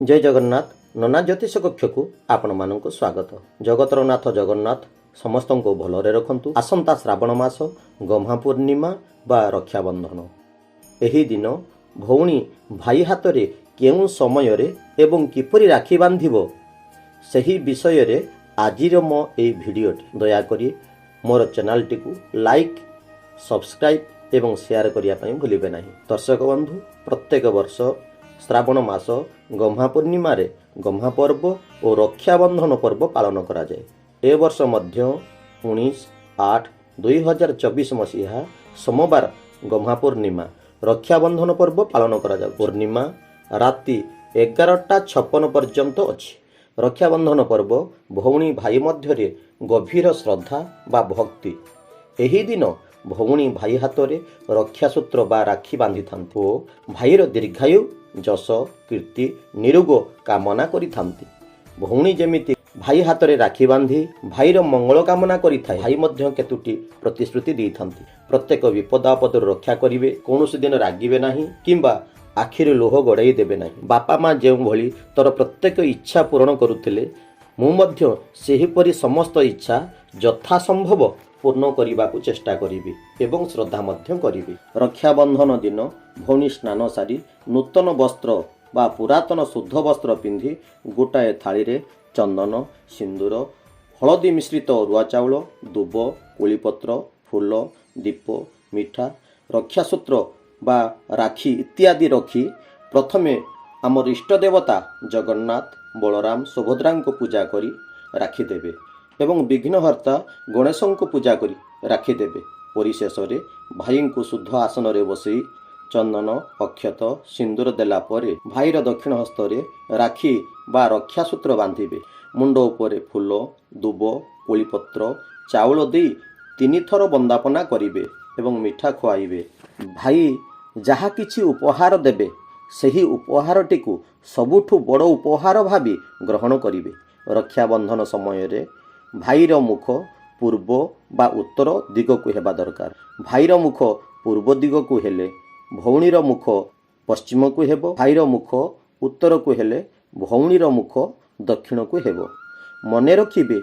जय जगन्नाथ नना ज्योतिष कक्ष को आपण मानक स्वागत। जगतर नाथ जगन्नाथ समस्त को भलरे रखंतु। आसंता श्रावण मास गम्हा पूर्णिमा बा रक्षाबंधन एही दिन भौणी भाई हाथ रे केउ समय रे एवं किपरि राखी बांधिबो सही विषय रे आजिर मो ए भिडियोटी दया करी मोर चैनल टी को लाइक सब्सक्राइब एवं शेयर करिया पई भूलिबे नाही। दर्शक बंधु प्रत्येक वर्ष श्रावण मास गम्हा पूर्णिमा रे गम्हा पर्व और रक्षाबंधन पर्व पालन करा जाए। ए वर्ष मध्य 19/8/2024 मसीहा सोमवार गम्हा पूर्णिमा रक्षाबंधन पर्व पालन करा जाए। पूर्णिमा राति 11:56 पर्यंत अछि। रक्षाबंधन पर्व भौणी भाई मध्य गभीर श्रद्धा बा भक्ति। एही दिन भौणी भाई हाथ रे रक्षा सूत्र बा राखी बांधि थांती ओ भाईर दीर्घायु जश कीर्ति निरोग कामना करि थांती। भौणी जेमिति भाई हाथ रे राखी बांधि भाईर मंगल कामना करि थाए भाई मध्य केतुटी प्रतिश्रुति दै थांती। प्रत्येक विपद आपद रक्षा करिवे, कोनोसी दिन रागिबे नाही किंबा आखिर लोह गड़ाई देबे नाही। बापा माँ जेउ भली तोर प्रत्येक इच्छा पूर्ण करुथिले मु मध्य सेही परि समस्त इच्छा यथा संभव पूर्ण करने को चेष्टा करी एवं श्रद्धा मध्य करी। रक्षाबंधन दिन भौणी स्नान सारी नूतन वस्त्र बा पुरातन शुद्ध वस्त्र पिंधि गोटाए थाली रे चंदन सिंदूर हलदी मिश्रित अरुआ चाउल दुब कोलीपत्र फूल दीप मिठा रक्षासूत्र बा राखी इत्यादि रखी प्रथमे आमर इष्ट देवता जगन्नाथ बलराम सुभद्रा को पूजा करी राखी देवे एवं विघ्नहर्ता गणेश को पूजा करी राखी देवे। परिशेष रे भाई को शुद्ध आसन रे बसई चंदन अक्षत सिंदूर देला परे भाईर दक्षिण हस्त रे राखी बा रक्षासूत्र बांधिबे। मुंड उपरे फूल दुब कोलीपत्र चाउल दे 3 थर वंदापना करिवे एवं मिठा खुआइबे। भाई जहा किछि उपहार देबे सही उपहारटी को सबुठु बड़ उपहार भाबी ग्रहण करिवे। रक्षाबंधन समय रे भाईर मुख पूर्व बा उत्तर दिग को हेबा दरकार। भाईर मुख पूर्व दिग को हेले भौणीर मुख पश्चिम को हेबो, भाईर मुख उत्तर को हेले भौणीर मुख दक्षिण को हेबो। मने रखिबे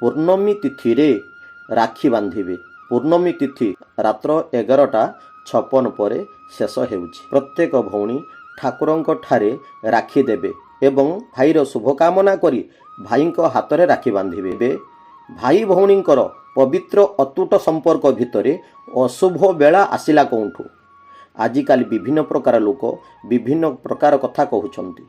पूर्णमी तिथि रे राखी बांधिबे। पूर्णमी तिथि रात्र 11:56 परे शेष हेउछि। प्रत्येक भौणी ठाकुरंक ठारे राखी देबे एवं भाईर शुभकामना करी भाईंक हाथ रे राखी बांधिबे। भाई भौणींकर पवित्र अतुट संपर्क भितरे अशुभ बेला आसिला कोठू। आजिकाली विभिन्न प्रकार लोक विभिन्न प्रकार कथा कहउछंती।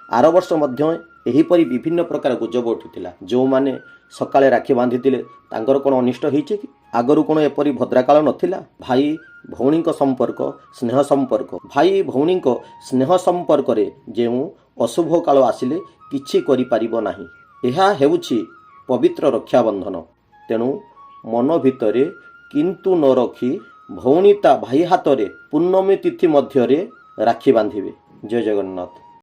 आर वर्ष मध्य एहीपरि विभिन्न प्रकार गुजब उठिथिला। जो माने सकाळे राखी बांधिथिले तांकर कोन अनिष्ट होईचे कि आगरु कोन एपरि भद्राकाल नथिला। भाई भौणींक संपर्क स्नेह संपर्क भाई भौणींक स्नेह संपर्क रे जेउ अशुभ काल आसिले किछि करि पारिबो नाही। एहा हेउछि पवित्र रक्षाबंधन। तेणु मन भितरे किंतु न रखी भौणी ता भाई हाथ रे पूर्णमी तिथि मध्य रे राखी बांधिबे। जय जगन्नाथ।